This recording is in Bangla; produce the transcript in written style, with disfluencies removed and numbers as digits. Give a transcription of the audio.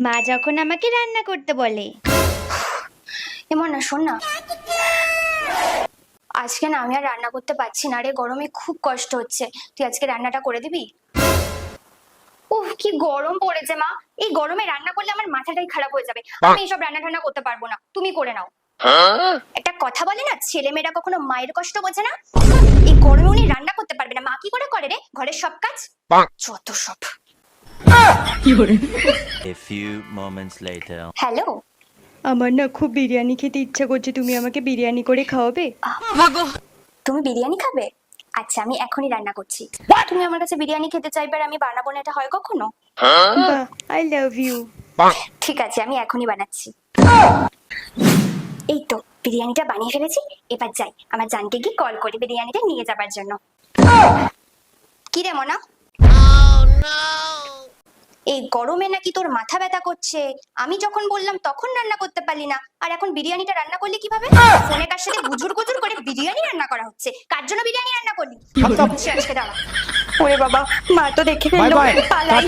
মা যখন আমাকে রান্না করতে বলে। এমন না, শোন না, আজকে না আমি আর রান্না করতে পারছি না রে, গরমে খুব কষ্ট হচ্ছে। তুই আজকে রান্নাটা করে দিবি? উফ, কি গরম পড়েছে মা। এই গরমে রান্না করলে আমার মাথাটাই খারাপ হয়ে যাবে। আমি এইসব রান্না টান্না করতে পারবো না, তুমি করে নাও। একটা কথা বলে না, ছেলে মেয়েরা কখনো মায়ের কষ্ট বোঝে না। এই গরমে উনি রান্না করতে পারবে না, মা কি করে করে রে ঘরের সব কাজ? যত সব। A few moments later. Hello. আমার না খুব বিরিয়ানি খেতে ইচ্ছা করছে, তুমি আমাকে বিরিয়ানি করে খাওয়াবে? তুমি বিরিয়ানি খাবে? আচ্ছা, আমি এখনই রান্না করছি। তুমি আমার কাছে বিরিয়ানি খেতে চাইবে আর আমি বানাবো না, এটা হয় কখনো? বাহ, আই লাভ ইউ। ঠিক আছে, আমি এখনই বানাচ্ছি। এই তো বিরিয়ানিটা বানিয়ে ফেলেছি। এবার যাই আমার জানকে গিয়ে কল করি বিরিয়ানিটা নিয়ে যাবার জন্য। কি রে মনা, এই গরমে নাকি তোর মাথা ব্যথা করছে? আমি যখন বললাম তখন রান্না করতে পারলি না, আর এখন বিরিয়ানিটা রান্না করলি কিভাবে? ফোনে কার সাথে গুজুর গুজুর করে বিরিয়ানি রান্না করা হচ্ছে? কার জন্য বিরিয়ানি রান্না করলি? আজকে দাঁড়া। ওরে বাবা, মা তো দেখে ফেললো, পালাই।